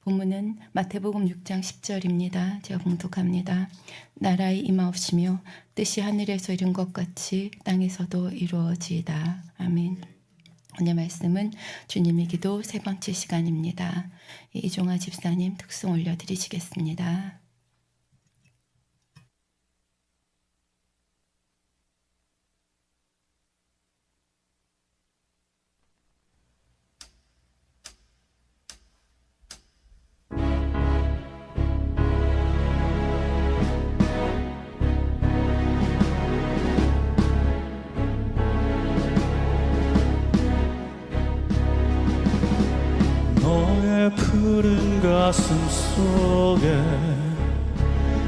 본문은 마태복음 6장 10절입니다. 제가 봉독합니다. 나라의 임하옵시며 뜻이 하늘에서 이룬 것 같이 땅에서도 이루어지이다. 아멘. 오늘 말씀은 주님의 기도 세 번째 시간입니다. 이종아 집사님 특송 올려드리시겠습니다. 너의 푸른 가슴 속에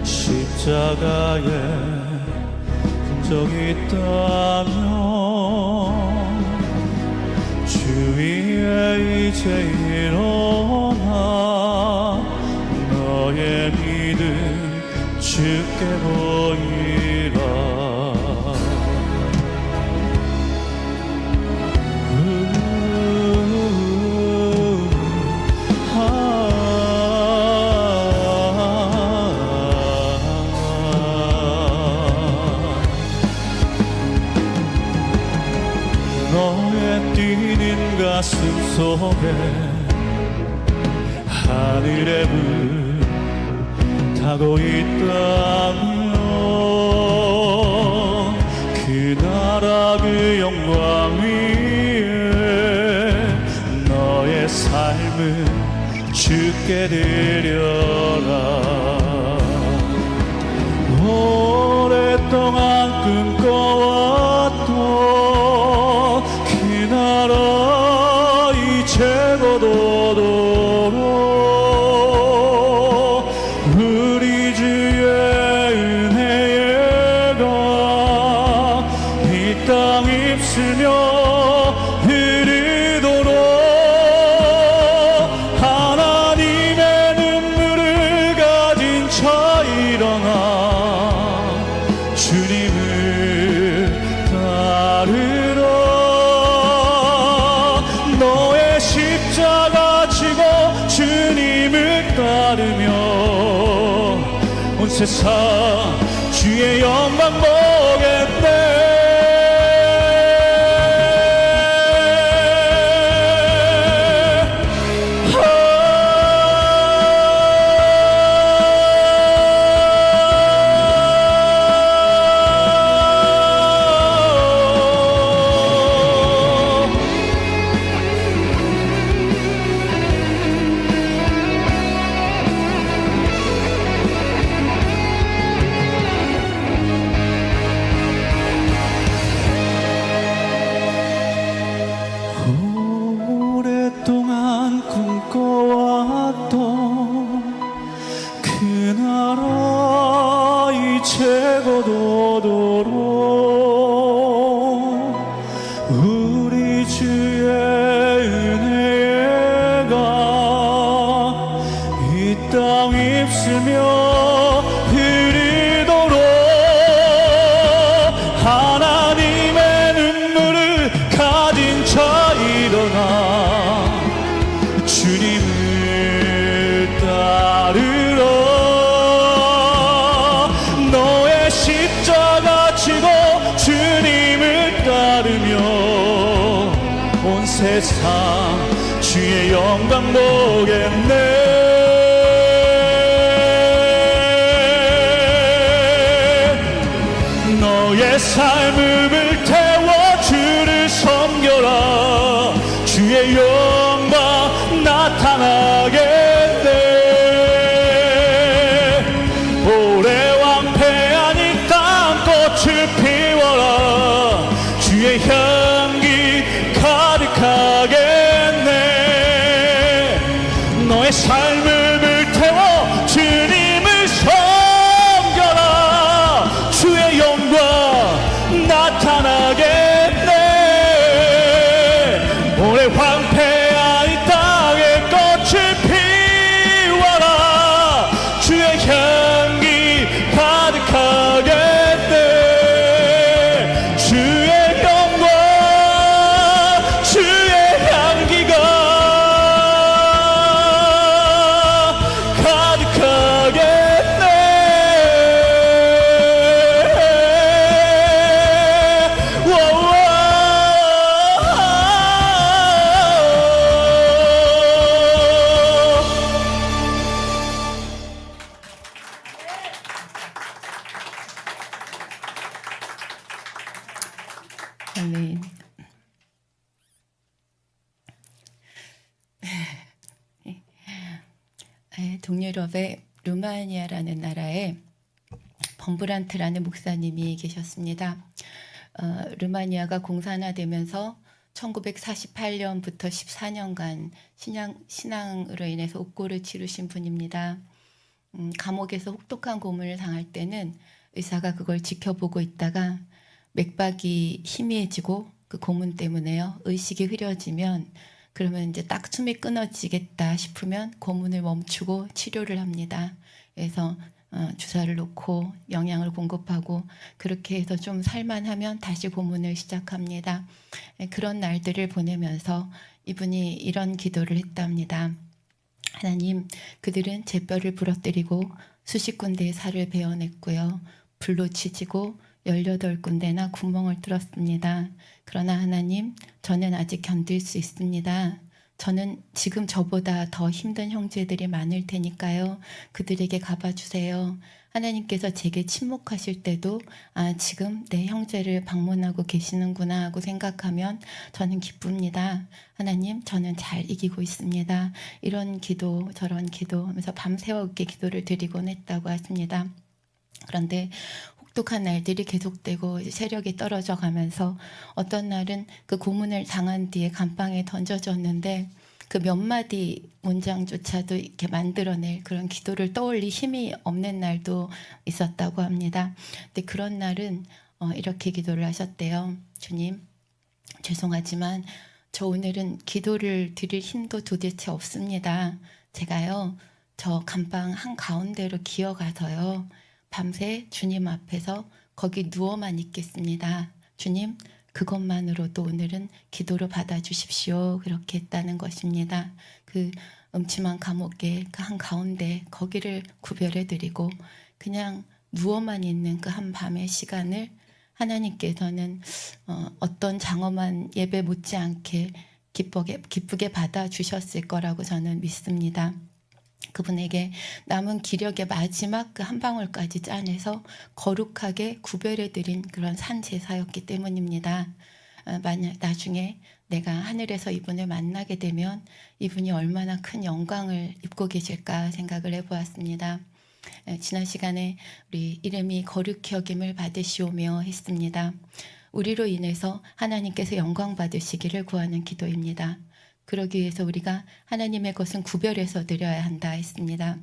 십자가의 흔적이 있다면 주위에 이제 일어나 너의 믿음 주께 보이라. 너의 뛰는 가슴 속에 하늘의 불 타고 있다면 그 나라 그 영광 위에 너의 삶을 주께 드려라. 오랫동안 꿈꿔왔던 최고도록 우리 주의 은혜가 이 땅 입술며 흐르도록 하나님의 눈물을 가진 자 일어나 주님을 따르라. 너의 십자가 지고 주님을 따르며 온 세상 주의 영광 보겠네. 오랫동안 꿈꿔왔던 그 나라 이제곧 오도록 우리 주의 은혜가 이 땅 입술며 흐르도록 하나님의 눈물을 가진 자 일어나 주님을 따르라. 너의 십자가 지고 주님을 따르며 온 세상 주의 영광 보겠네. 너의 삶을 불태워 주를 섬겨라. 주의 영광 나타나겠네. 오래 황폐한 이 땅 꽃을 피워라. 주의 향기 가득하겠네. 너의 삶을 불태워 주님을 섬겨라. 주의 영광 나타나겠네. 오래 황폐한 이 땅에 꽃을 피워라. 동유럽의 루마니아라는 나라에 범브란트라는 목사님이 계셨습니다. 루마니아가 공산화되면서 1948년부터 14년간 신앙으로 인해서 옥고를 치르신 분입니다. 감옥에서 혹독한 고문을 당할 때는 의사가 그걸 지켜보고 있다가 맥박이 희미해지고 그 고문 때문에요. 의식이 흐려지면 그러면 이제 딱 숨이 끊어지겠다 싶으면 고문을 멈추고 치료를 합니다. 그래서 주사를 놓고 영양을 공급하고 그렇게 해서 좀 살만하면 다시 고문을 시작합니다. 그런 날들을 보내면서 이분이 이런 기도를 했답니다. 하나님, 그들은 제 뼈를 부러뜨리고 수십 군데의 살을 베어냈고요. 불로 지지고 18군데나 구멍을 뚫었습니다. 그러나 하나님, 저는 아직 견딜 수 있습니다. 저는 지금 저보다 더 힘든 형제들이 많을 테니까요. 그들에게 갚아주세요. 하나님께서 제게 침묵하실 때도 지금 내 형제를 방문하고 계시는구나 하고 생각하면 저는 기쁩니다. 하나님, 저는 잘 이기고 있습니다. 이런 기도 저런 기도 하면서 밤새워 이렇게 기도를 드리곤 했다고 하십니다. 그런데 혹독한 날들이 계속되고 세력이 떨어져 가면서 어떤 날은 그 고문을 당한 뒤에 감방에 던져졌는데 그 몇 마디 문장조차도 이렇게 만들어낼 그런 기도를 떠올릴 힘이 없는 날도 있었다고 합니다. 근데 그런 날은 이렇게 기도를 하셨대요. 주님, 죄송하지만 저 오늘은 기도를 드릴 힘도 도대체 없습니다. 제가요, 저 감방 한가운데로 기어가서요, 밤새 주님 앞에서 거기 누워만 있겠습니다. 주님, 그것만으로도 오늘은 기도로 받아주십시오. 그렇게 했다는 것입니다. 그 음침한 감옥의 그 한가운데 거기를 구별해드리고 그냥 누워만 있는 그 한 밤의 시간을 하나님께서는 어떤 장엄한 예배 못지않게 기쁘게 받아주셨을 거라고 저는 믿습니다. 그분에게 남은 기력의 마지막 그 한 방울까지 짜내서 거룩하게 구별해드린 그런 산제사였기 때문입니다. 만약 나중에 내가 하늘에서 이분을 만나게 되면 이분이 얼마나 큰 영광을 입고 계실까 생각을 해보았습니다. 지난 시간에 우리 이름이 거룩히 여김을 받으시오며 했습니다. 우리로 인해서 하나님께서 영광 받으시기를 구하는 기도입니다. 그러기 위해서 우리가 하나님의 것은 구별해서 드려야 한다 했습니다.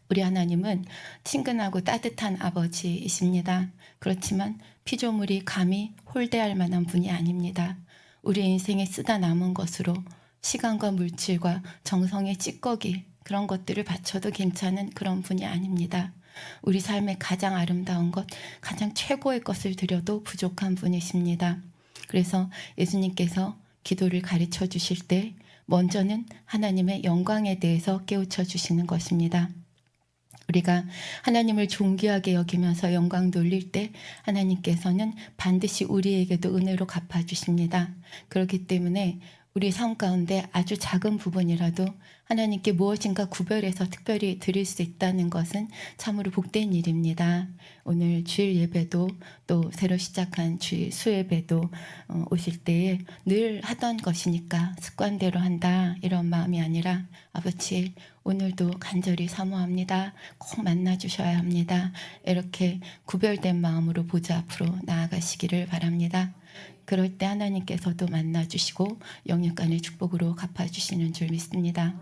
우리 하나님은 친근하고 따뜻한 아버지이십니다. 그렇지만 피조물이 감히 홀대할 만한 분이 아닙니다. 우리 인생에 쓰다 남은 것으로 시간과 물질과 정성의 찌꺼기 그런 것들을 바쳐도 괜찮은 그런 분이 아닙니다. 우리 삶의 가장 아름다운 것, 가장 최고의 것을 드려도 부족한 분이십니다. 그래서 예수님께서 기도를 가르쳐 주실 때 먼저는 하나님의 영광에 대해서 깨우쳐 주시는 것입니다. 우리가 하나님을 존귀하게 여기면서 영광 돌릴 때 하나님께서는 반드시 우리에게도 은혜로 갚아주십니다. 그렇기 때문에 우리 삶 가운데 아주 작은 부분이라도 하나님께 무엇인가 구별해서 특별히 드릴 수 있다는 것은 참으로 복된 일입니다. 오늘 주일 예배도 또 새로 시작한 주일 수예배도 오실 때에 늘 하던 것이니까 습관대로 한다 이런 마음이 아니라 아버지 오늘도 간절히 사모합니다. 꼭 만나주셔야 합니다. 이렇게 구별된 마음으로 보좌 앞으로 나아가시기를 바랍니다. 그럴 때 하나님께서도 만나주시고 영육간의 축복으로 갚아주시는 줄 믿습니다.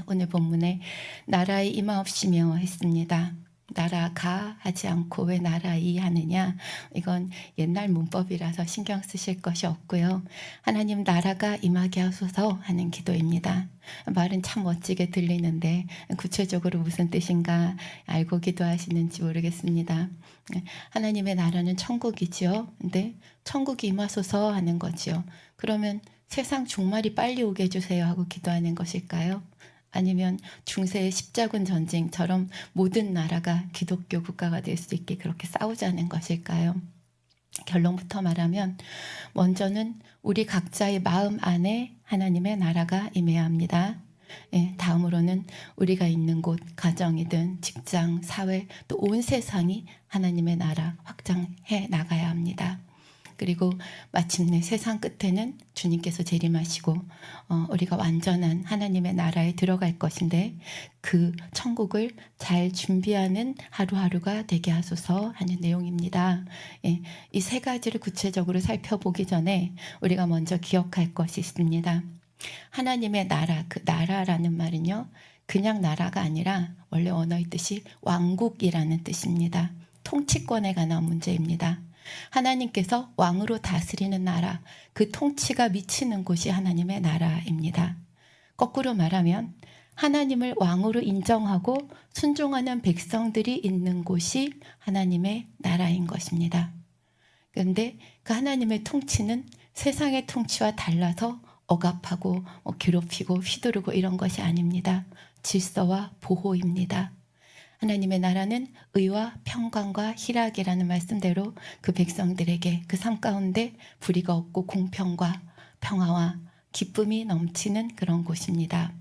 오늘 본문에 나라의 임하옵시며 했습니다. 나라가 하지 않고 왜 나라이 하느냐, 이건 옛날 문법이라서 신경 쓰실 것이 없고요. 하나님 나라가 임하게 하소서 하는 기도입니다. 말은 참 멋지게 들리는데 구체적으로 무슨 뜻인가 알고 기도하시는지 모르겠습니다. 하나님의 나라는 천국이지요. 근데 천국이 임하소서 하는 거지요. 그러면 세상 종말이 빨리 오게 해주세요 하고 기도하는 것일까요? 아니면 중세의 십자군 전쟁처럼 모든 나라가 기독교 국가가 될 수 있게 그렇게 싸우자는 것일까요? 결론부터 말하면 먼저는 우리 각자의 마음 안에 하나님의 나라가 임해야 합니다. 다음으로는 우리가 있는 곳, 가정이든 직장, 사회, 또 온 세상이 하나님의 나라 확장해 나가야 합니다. 그리고 마침내 세상 끝에는 주님께서 재림하시고 우리가 완전한 하나님의 나라에 들어갈 것인데 그 천국을 잘 준비하는 하루하루가 되게 하소서 하는 내용입니다. 예, 이 세 가지를 구체적으로 살펴보기 전에 우리가 먼저 기억할 것이 있습니다. 하나님의 나라, 그 나라라는 말은요, 그냥 나라가 아니라 원래 언어의 뜻이 왕국이라는 뜻입니다. 통치권에 관한 문제입니다. 하나님께서 왕으로 다스리는 나라, 그 통치가 미치는 곳이 하나님의 나라입니다. 거꾸로 말하면 하나님을 왕으로 인정하고 순종하는 백성들이 있는 곳이 하나님의 나라인 것입니다. 그런데 그 하나님의 통치는 세상의 통치와 달라서 억압하고 괴롭히고 휘두르고 이런 것이 아닙니다. 질서와 보호입니다. 하나님의 나라는 의와 평강과 희락이라는 말씀대로 그 백성들에게 그 삶 가운데 불의가 없고 공평과 평화와 기쁨이 넘치는 그런 곳입니다.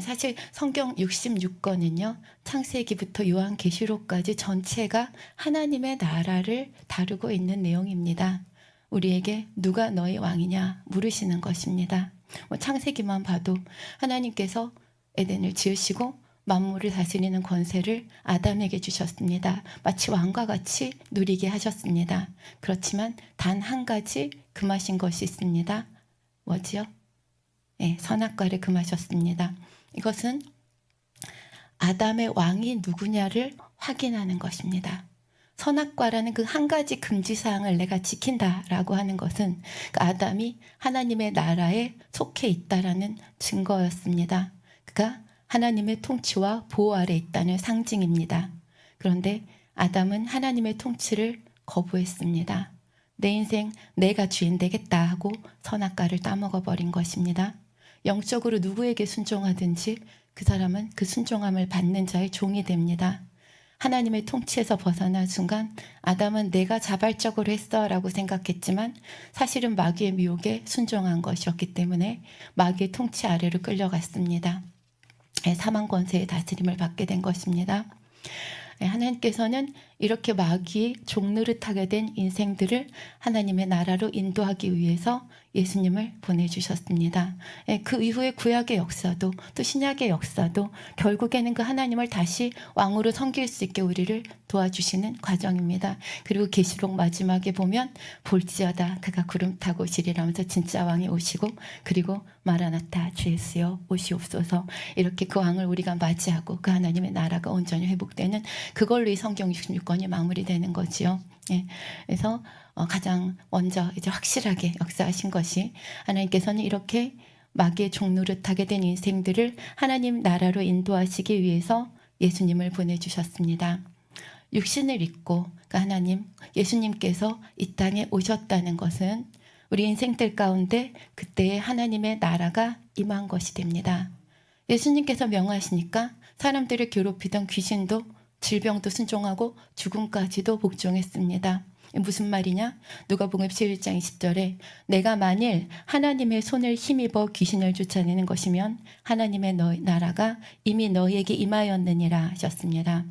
사실 성경 66권은요, 창세기부터 요한계시록까지 전체가 하나님의 나라를 다루고 있는 내용입니다. 우리에게 누가 너희 왕이냐 물으시는 것입니다. 창세기만 봐도 하나님께서 에덴을 지으시고 만물을 다스리는 권세를 아담에게 주셨습니다. 마치 왕과 같이 누리게 하셨습니다. 그렇지만 단 한 가지 금하신 것이 있습니다. 뭐지요? 네, 선악과를 금하셨습니다. 이것은 아담의 왕이 누구냐를 확인하는 것입니다. 선악과라는 그 한 가지 금지사항을 내가 지킨다라고 하는 것은 그 아담이 하나님의 나라에 속해 있다라는 증거였습니다. 그가 하나님의 통치와 보호 아래 있다는 상징입니다. 그런데 아담은 하나님의 통치를 거부했습니다. 내 인생 내가 주인 되겠다 하고 선악과를 따먹어 버린 것입니다. 영적으로 누구에게 순종하든지 그 사람은 그 순종함을 받는 자의 종이 됩니다. 하나님의 통치에서 벗어난 순간 아담은 내가 자발적으로 했어 라고 생각했지만 사실은 마귀의 미혹에 순종한 것이었기 때문에 마귀의 통치 아래로 끌려갔습니다. 사망 권세의 다스림을 받게 된 것입니다. 하나님께서는 이렇게 마귀의 종노릇하게 된 인생들을 하나님의 나라로 인도하기 위해서 예수님을 보내주셨습니다. 그 이후에 구약의 역사도 또 신약의 역사도 결국에는 그 하나님을 다시 왕으로 섬길 수 있게 우리를 도와주시는 과정입니다. 그리고 계시록 마지막에 보면 볼지어다 그가 구름 타고 오시리라면서 진짜 왕이 오시고 그리고 마라나타 주 예수여 오시옵소서 이렇게 그 왕을 우리가 맞이하고 그 하나님의 나라가 온전히 회복되는 그걸로 이 성경 66권이 마무리되는 거지요. 그래서 가장 먼저 이제 확실하게 역사하신 것이 하나님께서는 이렇게 마귀의 종노릇하게 된 인생들을 하나님 나라로 인도하시기 위해서 예수님을 보내주셨습니다. 육신을 입고 하나님 예수님께서 이 땅에 오셨다는 것은 우리 인생들 가운데 그때의 하나님의 나라가 임한 것이 됩니다. 예수님께서 명하시니까 사람들을 괴롭히던 귀신도 질병도 순종하고 죽음까지도 복종했습니다. 무슨 말이냐? 누가복음 11장 20절에 내가 만일 하나님의 손을 힘입어 귀신을 쫓아내는 것이면 하나님의 나라가 이미 너희에게 임하였느니라 하셨습니다.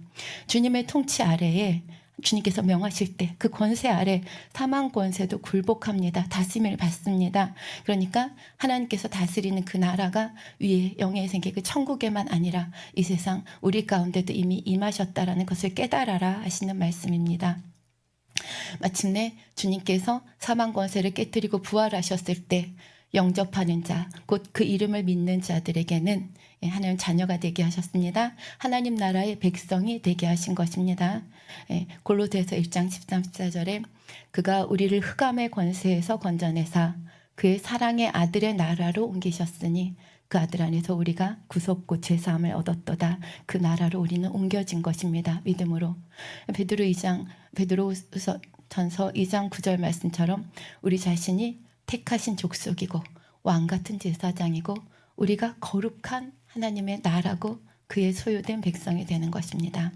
주님의 통치 아래에 주님께서 명하실 때 그 권세 아래 사망 권세도 굴복합니다. 다스림을 받습니다. 그러니까 하나님께서 다스리는 그 나라가 위에 영의 세계 그 천국에만 아니라 이 세상 우리 가운데도 이미 임하셨다라는 것을 깨달아라 하시는 말씀입니다. 마침내 주님께서 사망 권세를 깨뜨리고 부활하셨을 때 영접하는 자, 곧 그 이름을 믿는 자들에게는 하나님 자녀가 되게 하셨습니다. 하나님 나라의 백성이 되게 하신 것입니다. 골로새서 1장 13, 14절에 그가 우리를 흑암의 권세에서 건져내사 그의 사랑의 아들의 나라로 옮기셨으니 그 아들 안에서 우리가 구속고 제사함을 얻었도다. 그 나라로 우리는 옮겨진 것입니다. 믿음으로. 베드로전서 2장 9절 말씀처럼 우리 자신이 택하신 족속이고 왕 같은 제사장이고 우리가 거룩한 하나님의 나라고 그의 소유된 백성이 되는 것입니다.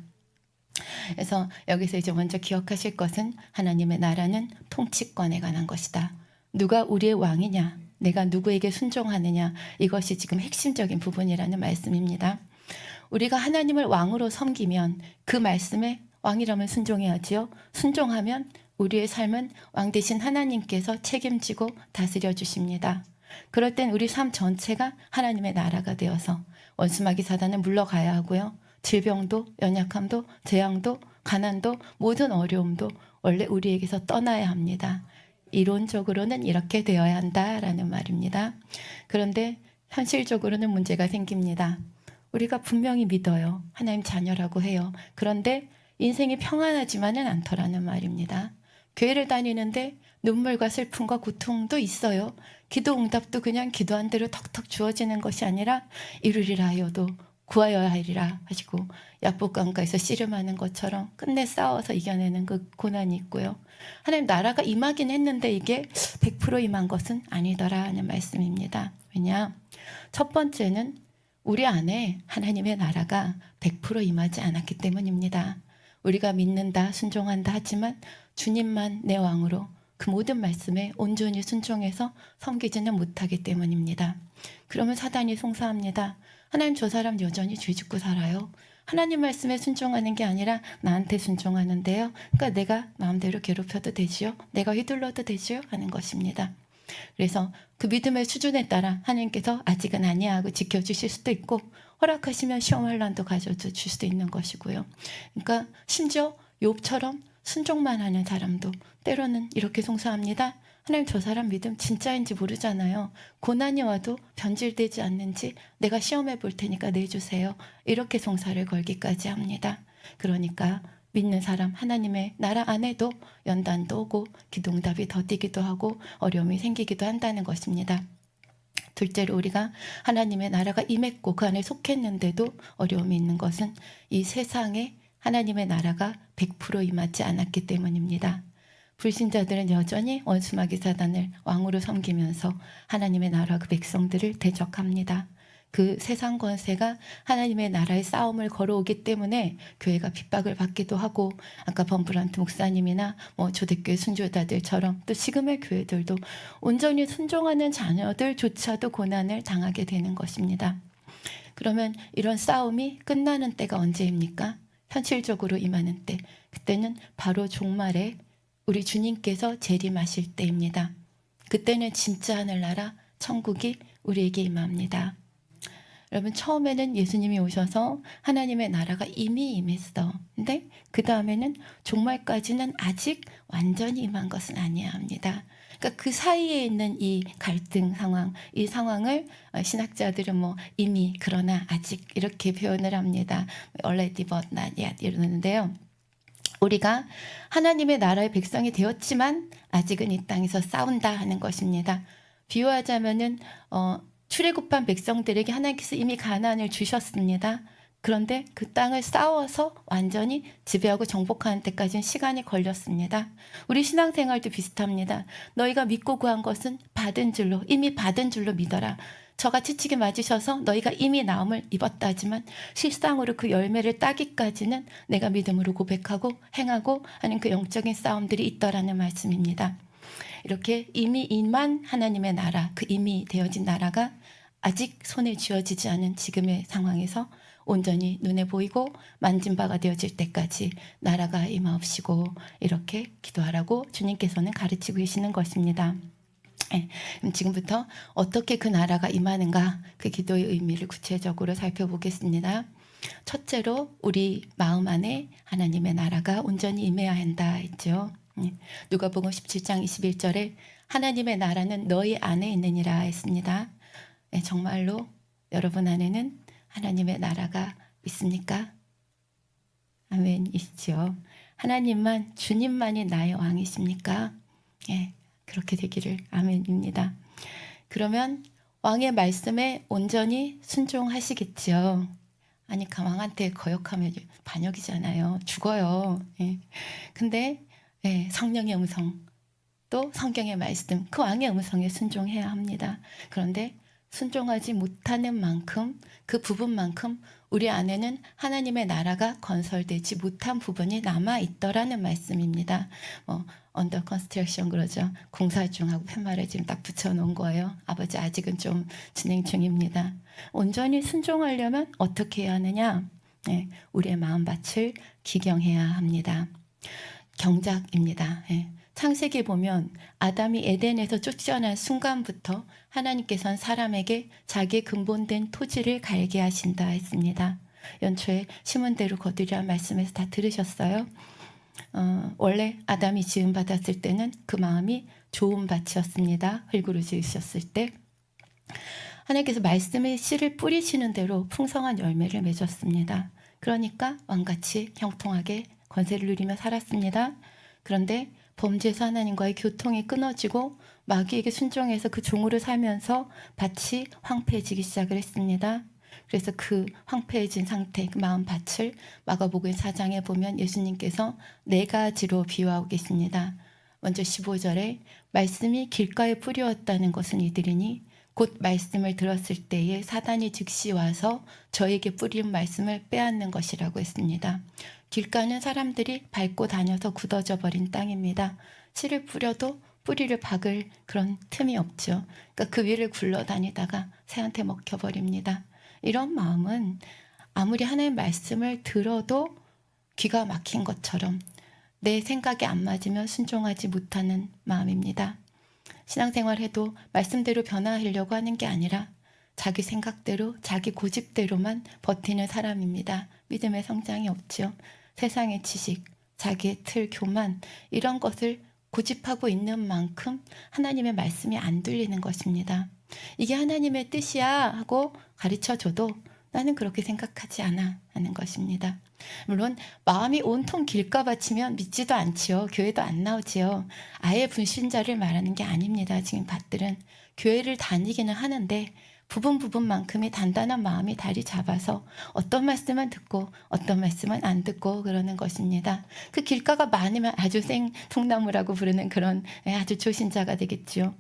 그래서 여기서 이제 먼저 기억하실 것은 하나님의 나라는 통치권에 관한 것이다. 누가 우리의 왕이냐? 내가 누구에게 순종하느냐? 이것이 지금 핵심적인 부분이라는 말씀입니다. 우리가 하나님을 왕으로 섬기면 그 말씀에 왕이라면 순종해야지요. 순종하면 우리의 삶은 왕 대신 하나님께서 책임지고 다스려 주십니다. 그럴 땐 우리 삶 전체가 하나님의 나라가 되어서 원수마귀 사단은 물러가야 하고요. 질병도 연약함도 재앙도 가난도 모든 어려움도 원래 우리에게서 떠나야 합니다. 이론적으로는 이렇게 되어야 한다라는 말입니다. 그런데 현실적으로는 문제가 생깁니다. 우리가 분명히 믿어요. 하나님 자녀라고 해요. 그런데 인생이 평안하지만은 않더라는 말입니다. 교회를 다니는데 눈물과 슬픔과 고통도 있어요. 기도 응답도 그냥 기도한 대로 턱턱 주어지는 것이 아니라 이루리라 하여도 구하여야 하리라 하시고 약복강가에서 씨름하는 것처럼 끝내 싸워서 이겨내는 그 고난이 있고요. 하나님 나라가 임하긴 했는데 이게 100% 임한 것은 아니더라 하는 말씀입니다. 왜냐? 첫 번째는 우리 안에 하나님의 나라가 100% 임하지 않았기 때문입니다. 우리가 믿는다, 순종한다 하지만 주님만 내 왕으로 그 모든 말씀에 온전히 순종해서 섬기지는 못하기 때문입니다. 그러면 사단이 송사합니다. 하나님 저 사람 여전히 죄 짓고 살아요. 하나님 말씀에 순종하는 게 아니라 나한테 순종하는데요. 그러니까 내가 마음대로 괴롭혀도 되지요. 내가 휘둘러도 되지요. 하는 것입니다. 그래서 그 믿음의 수준에 따라 하나님께서 아직은 아니야 하고 지켜주실 수도 있고 허락하시면 시험 환난도 가져줄 수도 있는 것이고요. 그러니까 심지어 욥처럼 순종만 하는 사람도 때로는 이렇게 송사합니다. 하나님 저 사람 믿음 진짜인지 모르잖아요. 고난이 와도 변질되지 않는지 내가 시험해 볼 테니까 내주세요. 이렇게 송사를 걸기까지 합니다. 그러니까 믿는 사람 하나님의 나라 안에도 연단도 오고 기도응답이 더디기도 하고 어려움이 생기기도 한다는 것입니다. 둘째로 우리가 하나님의 나라가 임했고 그 안에 속했는데도 어려움이 있는 것은 이 세상에 하나님의 나라가 100% 임하지 않았기 때문입니다. 불신자들은 여전히 원수마귀 사단을 왕으로 섬기면서 하나님의 나라 그 백성들을 대적합니다. 그 세상 권세가 하나님의 나라의 싸움을 걸어오기 때문에 교회가 핍박을 받기도 하고 아까 범브란트 목사님이나 초대교회 순교자들처럼 또 지금의 교회들도 온전히 순종하는 자녀들조차도 고난을 당하게 되는 것입니다. 그러면 이런 싸움이 끝나는 때가 언제입니까? 현실적으로 임하는 때. 그때는 바로 종말에 우리 주님께서 재림하실 때입니다. 그때는 진짜 하늘나라 천국이 우리에게 임합니다. 여러분 처음에는 예수님이 오셔서 하나님의 나라가 이미 임했어. 근데 그 다음에는 종말까지는 아직 완전히 임한 것은 아니야 합니다. 그러니까 그 사이에 있는 이 갈등 상황, 이 상황을 신학자들은 이미 그러나 아직 이렇게 표현을 합니다. already but not yet 이러는데요. 우리가 하나님의 나라의 백성이 되었지만 아직은 이 땅에서 싸운다 하는 것입니다. 비유하자면은 출애굽한 백성들에게 하나님께서 이미 가나안을 주셨습니다. 그런데 그 땅을 싸워서 완전히 지배하고 정복하는 데까지는 시간이 걸렸습니다. 우리 신앙생활도 비슷합니다. 너희가 믿고 구한 것은 받은 줄로 이미 받은 줄로 믿어라. 저같이 치게 맞으셔서 너희가 이미 나음을 입었다 하지만 실상으로 그 열매를 따기까지는 내가 믿음으로 고백하고 행하고 하는 그 영적인 싸움들이 있더라는 말씀입니다. 이렇게 이미 임한 하나님의 나라, 그 이미 되어진 나라가 아직 손에 쥐어지지 않은 지금의 상황에서 온전히 눈에 보이고 만진 바가 되어질 때까지 나라가 임하옵시고 이렇게 기도하라고 주님께서는 가르치고 계시는 것입니다. 그럼 지금부터 어떻게 그 나라가 임하는가 그 기도의 의미를 구체적으로 살펴보겠습니다. 첫째로 우리 마음 안에 하나님의 나라가 온전히 임해야 한다 했죠. 누가복음 17장 21절에 하나님의 나라는 너희 안에 있느니라 했습니다. 정말로 여러분 안에는 하나님의 나라가 있습니까? 아멘이시죠. 하나님만 주님만이 나의 왕이십니까? 그렇게 되기를 아멘입니다. 그러면 왕의 말씀에 온전히 순종하시겠죠. 아니 왕한테 거역하면 반역이잖아요. 죽어요. 근데 성령의 음성 또 성경의 말씀 그 왕의 음성에 순종해야 합니다. 그런데 순종하지 못하는 만큼 그 부분만큼 우리 안에는 하나님의 나라가 건설되지 못한 부분이 남아있더라는 말씀입니다. 언더 컨스트럭션 그러죠. 공사 중하고 팻말을 지금 딱 붙여놓은 거예요. 아버지 아직은 좀 진행 중입니다. 온전히 순종하려면 어떻게 해야 하느냐? 우리의 마음밭을 기경해야 합니다. 경작입니다. 예. 창세기 보면 아담이 에덴에서 쫓겨난 순간부터 하나님께서는 사람에게 자기의 근본된 토지를 갈게 하신다 했습니다. 연초에 심은 대로 거두리란 말씀에서 다 들으셨어요? 원래 아담이 지음받았을 때는 그 마음이 좋은 밭이었습니다. 흙으로 지으셨을 때. 하나님께서 말씀의 씨를 뿌리시는 대로 풍성한 열매를 맺었습니다. 그러니까 왕같이 형통하게 권세를 누리며 살았습니다. 그런데 범죄에서 하나님과의 교통이 끊어지고 마귀에게 순종해서 그 종으로 살면서 밭이 황폐해지기 시작을 했습니다. 그래서 그 황폐해진 상태, 그 마음 밭을 마가복음 4장에 보면 예수님께서 4가지로 비유하고 계십니다. 먼저 15절에 말씀이 길가에 뿌리었다는 것은 이들이니 곧 말씀을 들었을 때에 사단이 즉시 와서 저에게 뿌린 말씀을 빼앗는 것이라고 했습니다. 길가는 사람들이 밟고 다녀서 굳어져 버린 땅입니다. 씨를 뿌려도 뿌리를 박을 그런 틈이 없죠. 그러니까 그 위를 굴러다니다가 새한테 먹혀버립니다. 이런 마음은 아무리 하나님의 말씀을 들어도 귀가 막힌 것처럼 내 생각에 안 맞으면 순종하지 못하는 마음입니다. 신앙생활해도 말씀대로 변화하려고 하는 게 아니라 자기 생각대로 자기 고집대로만 버티는 사람입니다. 믿음의 성장이 없죠. 세상의 지식, 자기의 틀, 교만 이런 것을 고집하고 있는 만큼 하나님의 말씀이 안 들리는 것입니다. 이게 하나님의 뜻이야 하고 가르쳐줘도 나는 그렇게 생각하지 않아 하는 것입니다. 물론 마음이 온통 길가 바치면 믿지도 않지요. 교회도 안 나오지요. 아예 불신자를 말하는 게 아닙니다. 지금 밭들은 교회를 다니기는 하는데 부분만큼이 단단한 마음이 다리 잡아서 어떤 말씀은 듣고 어떤 말씀은 안 듣고 그러는 것입니다. 그 길가가 많으면 아주 생통나무라고 부르는 그런 아주 초신자가 되겠죠.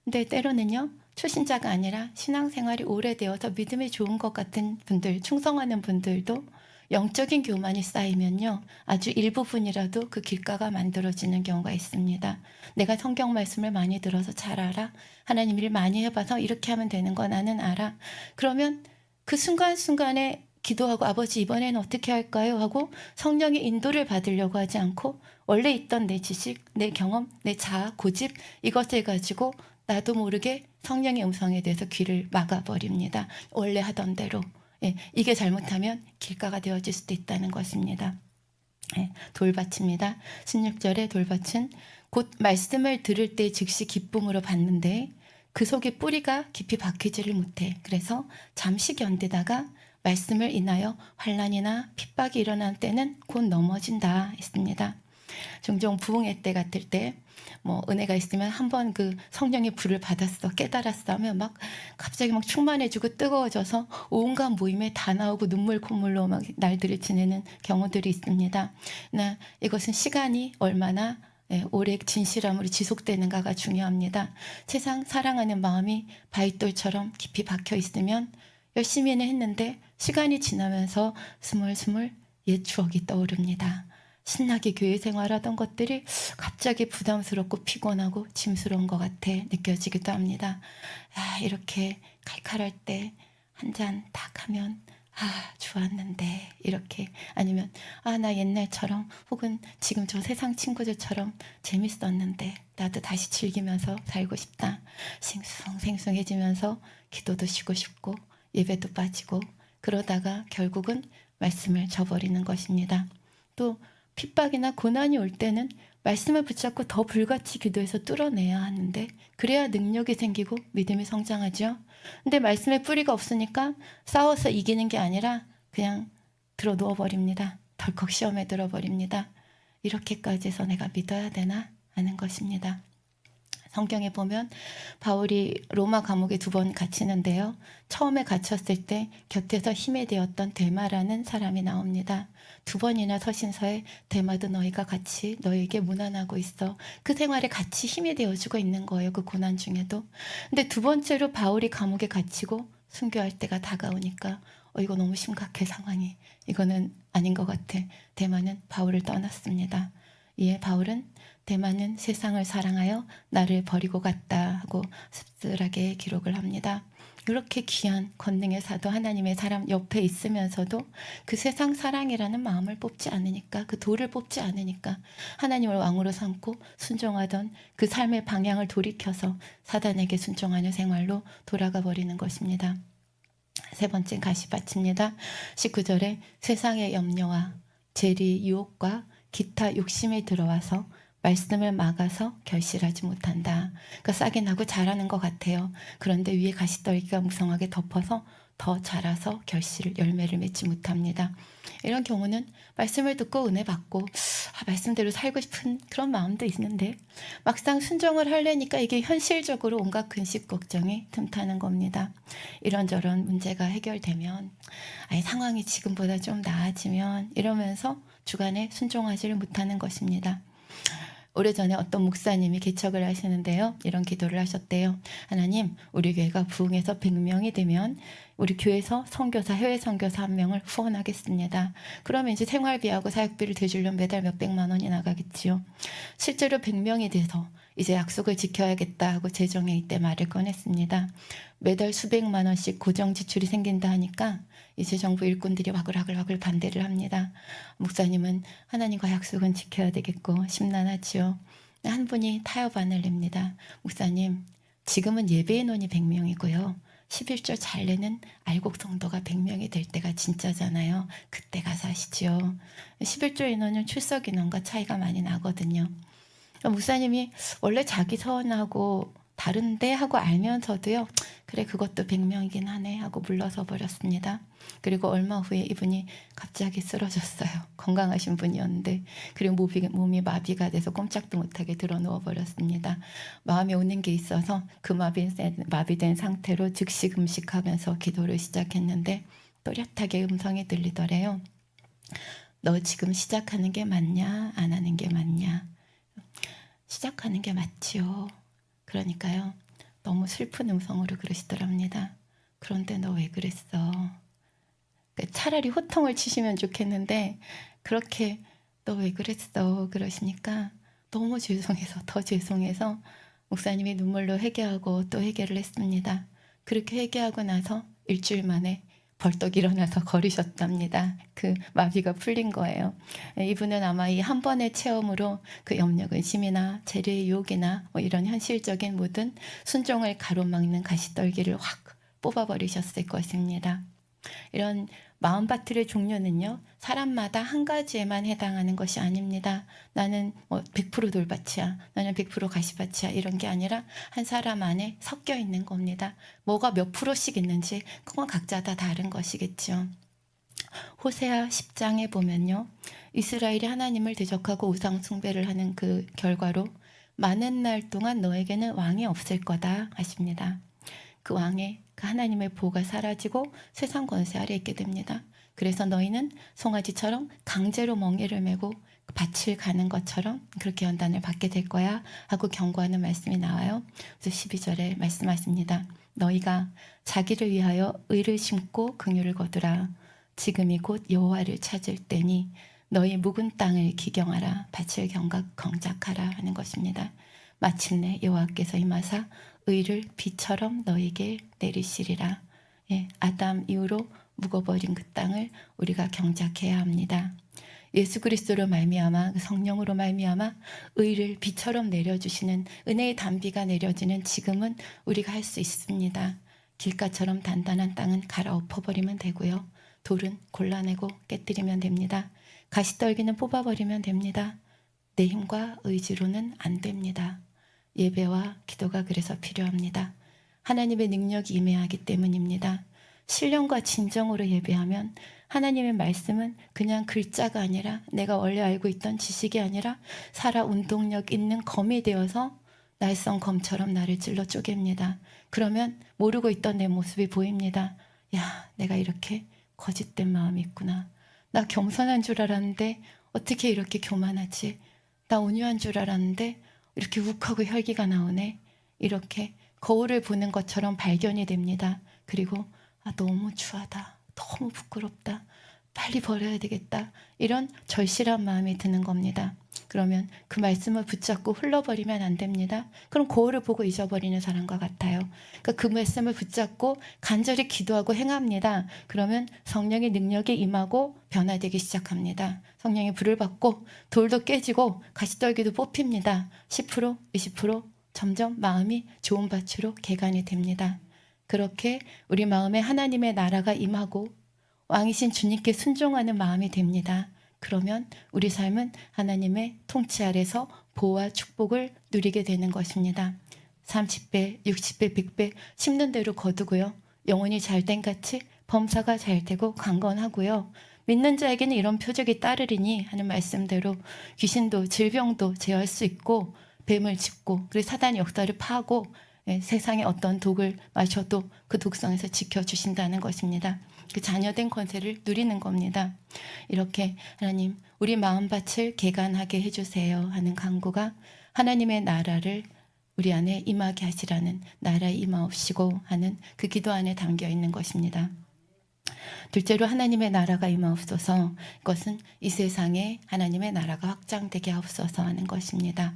근데 때로는요. 초신자가 아니라 신앙생활이 오래되어서 믿음이 좋은 것 같은 분들, 충성하는 분들도 영적인 교만이 쌓이면요. 아주 일부분이라도 그 길가가 만들어지는 경우가 있습니다. 내가 성경 말씀을 많이 들어서 잘 알아. 하나님 일 많이 해봐서 이렇게 하면 되는 거 나는 알아. 그러면 그 순간순간에 기도하고 아버지 이번에는 어떻게 할까요? 하고 성령의 인도를 받으려고 하지 않고 원래 있던 내 지식, 내 경험, 내 자아, 고집 이것을 가지고 나도 모르게 성령의 음성에 대해서 귀를 막아버립니다. 원래 하던 대로. 이게 잘못하면 길가가 되어질 수도 있다는 것입니다. 돌밭입니다. 16절에 돌밭은 곧 말씀을 들을 때 즉시 기쁨으로 받는데 그 속에 뿌리가 깊이 박히지를 못해. 그래서 잠시 견디다가 말씀을 인하여 환난이나 핍박이 일어난 때는 곧 넘어진다 했습니다. 종종 부흥회 때 같을 때 은혜가 있으면 한번 그 성령의 불을 받았어 깨달았어 하면 갑자기 충만해지고 뜨거워져서 온갖 모임에 다 나오고 눈물 콧물로 날들을 지내는 경우들이 있습니다. 이것은 시간이 얼마나 오래 진실함으로 지속되는가가 중요합니다. 세상 사랑하는 마음이 바위돌처럼 깊이 박혀 있으면 열심히는 했는데 시간이 지나면서 스물스물 옛 추억이 떠오릅니다. 신나게 교회 생활하던 것들이 갑자기 부담스럽고 피곤하고 짐스러운 것 같아 느껴지기도 합니다. 이렇게 칼칼할 때 한 잔 딱 하면 좋았는데 이렇게 아니면 나 옛날처럼 혹은 지금 저 세상 친구들처럼 재밌었는데 나도 다시 즐기면서 살고 싶다. 생숭생숭해지면서 기도도 쉬고 싶고 예배도 빠지고 그러다가 결국은 말씀을 저버리는 것입니다. 또 핍박이나 고난이 올 때는 말씀을 붙잡고 더 불같이 기도해서 뚫어내야 하는데 그래야 능력이 생기고 믿음이 성장하죠. 근데 말씀에 뿌리가 없으니까 싸워서 이기는 게 아니라 그냥 들어 누워버립니다. 덜컥 시험에 들어버립니다. 이렇게까지 해서 내가 믿어야 되나 하는 것입니다. 성경에 보면 바울이 로마 감옥에 2번 갇히는데요. 처음에 갇혔을 때 곁에서 힘이 되었던 데마라는 사람이 나옵니다. 2번이나 서신서에 데마도 너희가 같이 너희에게 문안하고 있어. 그 생활에 같이 힘이 되어주고 있는 거예요. 그 고난 중에도. 근데 2번째로 바울이 감옥에 갇히고 순교할 때가 다가오니까 이거 너무 심각해 상황이. 이거는 아닌 것 같아. 데마는 바울을 떠났습니다. 이에 바울은 데마는 세상을 사랑하여 나를 버리고 갔다 하고 씁쓸하게 기록을 합니다. 이렇게 귀한 권능의 사도 하나님의 사람 옆에 있으면서도 그 세상 사랑이라는 마음을 뽑지 않으니까, 그 도를 뽑지 않으니까 하나님을 왕으로 삼고 순종하던 그 삶의 방향을 돌이켜서 사단에게 순종하는 생활로 돌아가 버리는 것입니다. 세 번째 가시밭입니다. 19절에 세상의 염려와 재리 유혹과 기타 욕심이 들어와서 말씀을 막아서 결실하지 못한다. 그러니까 싹이 나고 자라는 것 같아요. 그런데 위에 가시떨기가 무성하게 덮어서 더 자라서 열매를 맺지 못합니다. 이런 경우는 말씀을 듣고 은혜 받고 말씀대로 살고 싶은 그런 마음도 있는데 막상 순종을 하려니까 이게 현실적으로 온갖 근심 걱정이 틈타는 겁니다. 이런저런 문제가 해결되면 상황이 지금보다 좀 나아지면 이러면서 주간에 순종하지를 못하는 것입니다. 오래전에 어떤 목사님이 개척을 하시는데요. 이런 기도를 하셨대요. 하나님, 우리 교회가 부흥해서 100명이 되면 우리 교회에서 선교사, 해외 선교사 1명을 후원하겠습니다. 그러면 이제 생활비하고 사역비를 대주려면 매달 몇백만 원이 나가겠지요. 실제로 100명이 돼서 이제 약속을 지켜야겠다 하고 재정에 이때 말을 꺼냈습니다. 매달 수백만 원씩 고정 지출이 생긴다 하니까 이제 정부 일꾼들이 와글와글 반대를 합니다. 목사님은 하나님과 약속은 지켜야 되겠고 심란하지요. 한 분이 타협안을 냅니다. 목사님, 지금은 예배 인원이 100명이고요. 11조 잘 내는 알곡 성도가 100명이 될 때가 진짜잖아요. 그때 가서 하시지요. 11조 인원은 출석 인원과 차이가 많이 나거든요. 목사님이 원래 자기 서원하고 다른데 하고 알면서도요. 그래, 그것도 100명이긴 하네 하고 물러서 버렸습니다. 그리고 얼마 후에 이분이 갑자기 쓰러졌어요. 건강하신 분이었는데. 그리고 몸이 마비가 돼서 꼼짝도 못하게 들어 누워 버렸습니다. 마음에 오는 게 있어서 그 마비된 상태로 즉시 금식하면서 기도를 시작했는데 또렷하게 음성이 들리더래요. 너 지금 시작하는 게 맞냐? 안 하는 게 맞냐? 시작하는 게 맞지요. 그러니까요. 너무 슬픈 음성으로 그러시더랍니다. 그런데 너 왜 그랬어? 차라리 호통을 치시면 좋겠는데 그렇게 너 왜 그랬어? 그러시니까 너무 죄송해서 더 죄송해서 목사님이 눈물로 회개하고 또 회개를 했습니다. 그렇게 회개하고 나서 일주일 만에 벌떡 일어나서 걸으셨답니다. 그 마비가 풀린 거예요. 이분은 아마 이 한 번의 체험으로 그 염려, 근심이나 재리의 유혹이나 이런 현실적인 모든 순종을 가로막는 가시떨기를 확 뽑아버리셨을 것입니다. 이런 마음밭들의 종류는요. 사람마다 한 가지에만 해당하는 것이 아닙니다. 나는 100% 돌밭이야. 나는 100% 가시밭이야. 이런 게 아니라 한 사람 안에 섞여 있는 겁니다. 뭐가 몇 프로씩 있는지 그건 각자 다 다른 것이겠죠. 호세아 10장에 보면요. 이스라엘이 하나님을 대적하고 우상 숭배를 하는 그 결과로 많은 날 동안 너에게는 왕이 없을 거다 하십니다. 그 왕의 그 하나님의 보호가 사라지고 세상 권세 아래 있게 됩니다. 그래서 너희는 송아지처럼 강제로 멍에를 메고 밭을 가는 것처럼 그렇게 연단을 받게 될 거야 하고 경고하는 말씀이 나와요. 그래서 12절에 말씀하십니다. 너희가 자기를 위하여 의를 심고 긍휼을 거두라. 지금이 곧 여호와를 찾을 때니 너희 묵은 땅을 기경하라. 밭을 경작하라 하는 것입니다. 마침내 여호와께서 임하사 의를 비처럼 너에게 내리시리라. 아담 이후로 묵어버린 그 땅을 우리가 경작해야 합니다. 예수 그리스도로 말미암아 성령으로 말미암아 의를 비처럼 내려주시는 은혜의 단비가 내려지는 지금은 우리가 할 수 있습니다. 길가처럼 단단한 땅은 갈아엎어버리면 되고요. 돌은 골라내고 깨뜨리면 됩니다. 가시떨기는 뽑아버리면 됩니다. 내 힘과 의지로는 안 됩니다. 예배와 기도가 그래서 필요합니다. 하나님의 능력이 임해하기 때문입니다. 신령과 진정으로 예배하면 하나님의 말씀은 그냥 글자가 아니라 내가 원래 알고 있던 지식이 아니라 살아 운동력 있는 검이 되어서 날쌘 검처럼 나를 찔러 쪼갭니다. 그러면 모르고 있던 내 모습이 보입니다. 야, 내가 이렇게 거짓된 마음이 있구나. 나 겸손한 줄 알았는데 어떻게 이렇게 교만하지? 나 온유한 줄 알았는데 이렇게 욱하고 혈기가 나오네. 이렇게 거울을 보는 것처럼 발견이 됩니다. 그리고 너무 추하다. 너무 부끄럽다. 빨리 버려야 되겠다. 이런 절실한 마음이 드는 겁니다. 그러면 그 말씀을 붙잡고 흘러버리면 안 됩니다. 그럼 거울을 보고 잊어버리는 사람과 같아요. 그러니까 그 말씀을 붙잡고 간절히 기도하고 행합니다. 그러면 성령의 능력이 임하고 변화되기 시작합니다. 성령의 불을 받고 돌도 깨지고 가시떨기도 뽑힙니다. 10%, 20% 점점 마음이 좋은 밭으로 개간이 됩니다. 그렇게 우리 마음에 하나님의 나라가 임하고 왕이신 주님께 순종하는 마음이 됩니다. 그러면 우리 삶은 하나님의 통치 아래서 보호와 축복을 누리게 되는 것입니다. 30배, 60배, 100배 심는 대로 거두고요. 영혼이 잘된 같이 범사가 잘 되고 강건하고요. 믿는 자에게는 이런 표적이 따르리니 하는 말씀대로 귀신도 질병도 제어할 수 있고 뱀을 짚고 그리고 사단의 역사를 파하고 세상에 어떤 독을 마셔도 그 독성에서 지켜주신다는 것입니다. 그 자녀된 권세를 누리는 겁니다. 이렇게 하나님 우리 마음밭을 개간하게 해주세요 하는 간구가 하나님의 나라를 우리 안에 임하게 하시라는 나라에 임하옵시고 하는 그 기도 안에 담겨 있는 것입니다. 둘째로 하나님의 나라가 임하옵소서. 이것은 이 세상에 하나님의 나라가 확장되게 하옵소서 하는 것입니다.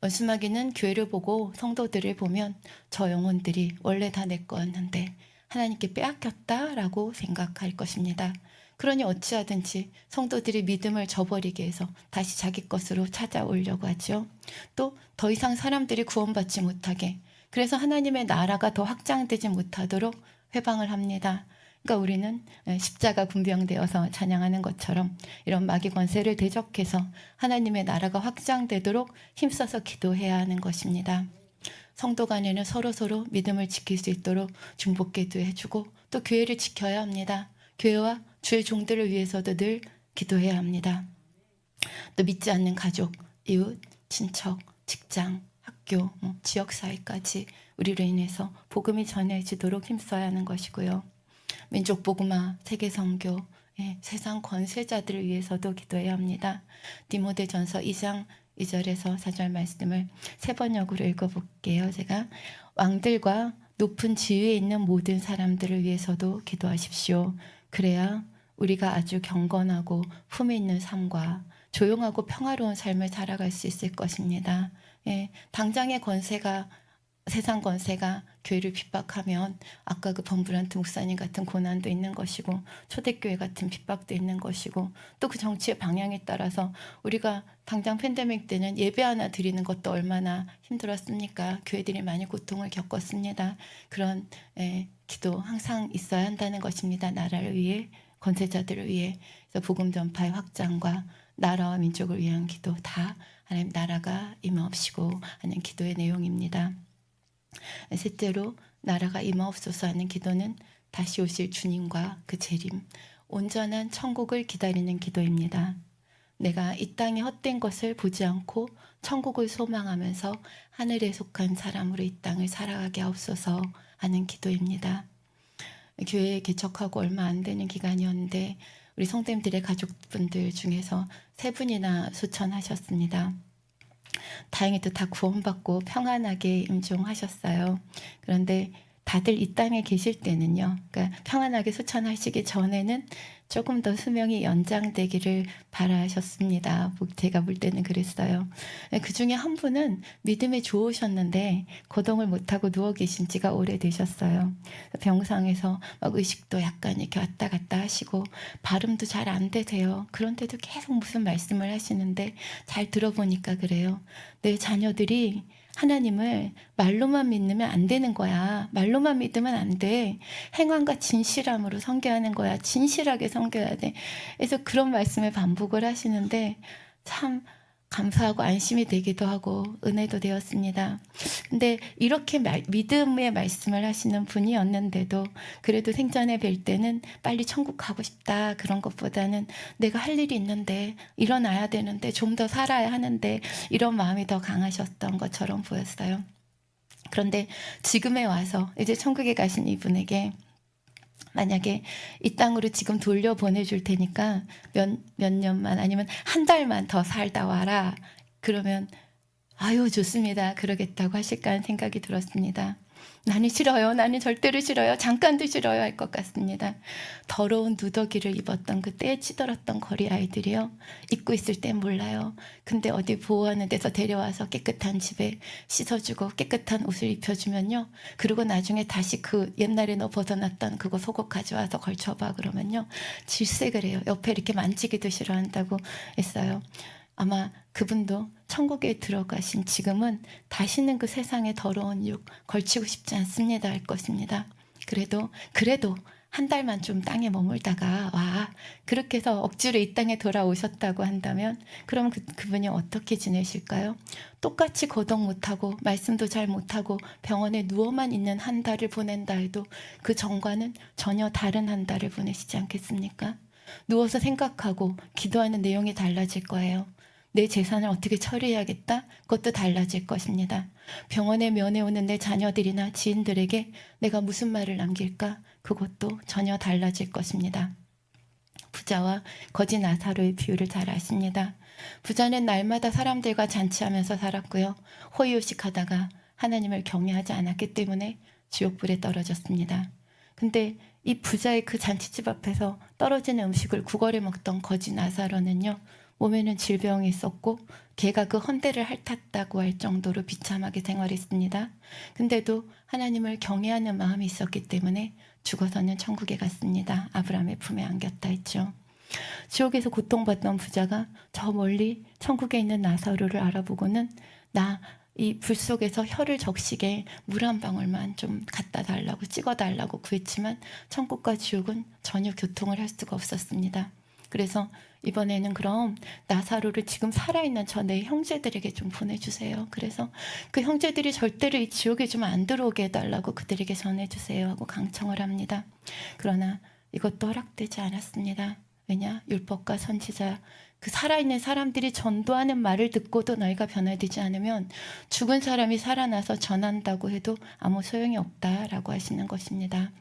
원수마귀는 교회를 보고 성도들을 보면 저 영혼들이 원래 다 내 거였는데 하나님께 빼앗겼다라고 생각할 것입니다. 그러니 어찌하든지 성도들이 믿음을 저버리게 해서 다시 자기 것으로 찾아오려고 하죠. 또 더 이상 사람들이 구원받지 못하게, 그래서 하나님의 나라가 더 확장되지 못하도록 회방을 합니다. 그러니까 우리는 십자가 군병되어서 찬양하는 것처럼 이런 마귀 권세를 대적해서 하나님의 나라가 확장되도록 힘써서 기도해야 하는 것입니다. 성도 간에는 서로 믿음을 지킬 수 있도록 중보기도 해주고 또 교회를 지켜야 합니다. 교회와 주의 종들을 위해서도 늘 기도해야 합니다. 또 믿지 않는 가족, 이웃, 친척, 직장, 학교, 지역사회까지 우리로 인해서 복음이 전해지도록 힘써야 하는 것이고요. 민족복음화, 세계선교, 세상 권세자들을 위해서도 기도해야 합니다. 디모데전서 2장 2절에서 4절 말씀을 3번역으로 읽어볼게요. 제가 왕들과 높은 지위에 있는 모든 사람들을 위해서도 기도하십시오. 그래야 우리가 아주 경건하고 품위 있는 삶과 조용하고 평화로운 삶을 살아갈 수 있을 것입니다. 당장의 권세가 세상 권세가 교회를 핍박하면 아까 그 범브란트 목사님 같은 고난도 있는 것이고 초대교회 같은 핍박도 있는 것이고 또 그 정치의 방향에 따라서 우리가 당장 팬데믹 때는 예배 하나 드리는 것도 얼마나 힘들었습니까? 교회들이 많이 고통을 겪었습니다. 그런 기도 항상 있어야 한다는 것입니다. 나라를 위해, 권세자들을 위해. 그래서 복음 전파의 확장과 나라와 민족을 위한 기도 다 하나님 나라가 임하옵시고 하는 기도의 내용입니다. 셋째로 나라가 임하옵소서 하는 기도는 다시 오실 주님과 그 재림, 온전한 천국을 기다리는 기도입니다. 내가 이 땅의 헛된 것을 보지 않고 천국을 소망하면서 하늘에 속한 사람으로 이 땅을 살아가게 하옵소서 하는 기도입니다. 교회에 개척하고 얼마 안 되는 기간이었는데 우리 성도님들의 가족분들 중에서 3분이나 소천하셨습니다. 다행히도 다 구원받고 평안하게 임종하셨어요. 그런데 다들 이 땅에 계실 때는요, 그러니까 평안하게 소천하시기 전에는 조금 더 수명이 연장되기를 바라셨습니다. 제가 볼 때는 그랬어요. 그 중에 한 분은 믿음이 좋으셨는데 거동을 못하고 누워 계신 지가 오래되셨어요. 병상에서 막 의식도 약간 이렇게 왔다 갔다 하시고 발음도 잘 안 되세요. 그런데도 계속 무슨 말씀을 하시는데 잘 들어보니까 그래요. 내 자녀들이 하나님을 말로만 믿으면 안 되는 거야. 말로만 믿으면 안 돼. 행함과 진실함으로 섬겨하는 거야. 진실하게 섬겨야 돼. 그래서 그런 말씀을 반복을 하시는데 참 감사하고 안심이 되기도 하고 은혜도 되었습니다. 근데 이렇게 믿음의 말씀을 하시는 분이었는데도 그래도 생전에 뵐 때는 빨리 천국 가고 싶다 그런 것보다는 내가 할 일이 있는데 일어나야 되는데 좀 더 살아야 하는데 이런 마음이 더 강하셨던 것처럼 보였어요. 그런데 지금에 와서 이제 천국에 가신 이분에게 만약에 이 땅으로 지금 돌려보내줄 테니까 몇 년만 아니면 한 달만 더 살다 와라. 그러면 아유 좋습니다. 그러겠다고 하실까 하는 생각이 들었습니다. 나는 싫어요. 나는 절대로 싫어요. 잠깐도 싫어요 할 것 같습니다. 더러운 누더기를 입었던 그 때에 치더렀던 거리 아이들이요. 입고 있을 땐 몰라요. 근데 어디 보호하는 데서 데려와서 깨끗한 집에 씻어주고 깨끗한 옷을 입혀주면요. 그리고 나중에 다시 그 옛날에 너 벗어났던 그거 속옷 가져와서 걸쳐봐 그러면요. 질색을 해요. 옆에 이렇게 만지기도 싫어한다고 했어요. 아마 그분도 천국에 들어가신 지금은 다시는 그 세상의 더러운 육 걸치고 싶지 않습니다 할 것입니다. 그래도 한 달만 좀 땅에 머물다가 와 그렇게 해서 억지로 이 땅에 돌아오셨다고 한다면 그럼 그분이 어떻게 지내실까요? 똑같이 거동 못하고 말씀도 잘 못하고 병원에 누워만 있는 한 달을 보낸다 해도 그 전과는 전혀 다른 한 달을 보내시지 않겠습니까? 누워서 생각하고 기도하는 내용이 달라질 거예요. 내 재산을 어떻게 처리해야겠다? 그것도 달라질 것입니다. 병원에 면회오는 내 자녀들이나 지인들에게 내가 무슨 말을 남길까? 그것도 전혀 달라질 것입니다. 부자와 거지 나사로의 비유를 잘 아십니다. 부자는 날마다 사람들과 잔치하면서 살았고요. 호의호식하다가 하나님을 경외하지 않았기 때문에 지옥불에 떨어졌습니다. 근데 이 부자의 그 잔치집 앞에서 떨어지는 음식을 구걸해 먹던 거지 나사로는요. 몸에는 질병이 있었고 걔가 그 헌대를 핥았다고 할 정도로 비참하게 생활했습니다. 근데도 하나님을 경외하는 마음이 있었기 때문에 죽어서는 천국에 갔습니다. 아브라함의 품에 안겼다 했죠. 지옥에서 고통받던 부자가 저 멀리 천국에 있는 나사로를 알아보고는 나 이 불 속에서 혀를 적시게 물 한 방울만 좀 갖다 달라고 찍어달라고 구했지만 천국과 지옥은 전혀 교통을 할 수가 없었습니다. 그래서 이번에는 그럼 나사로를 지금 살아있는 저 내 형제들에게 좀 보내주세요. 그래서 그 형제들이 절대로 이 지옥에 좀 안 들어오게 해달라고 그들에게 전해주세요 하고 강청을 합니다. 그러나 이것도 허락되지 않았습니다. 왜냐? 율법과 선지자 그 살아있는 사람들이 전도하는 말을 듣고도 너희가 변화되지 않으면 죽은 사람이 살아나서 전한다고 해도 아무 소용이 없다라고 하시는 것입니다.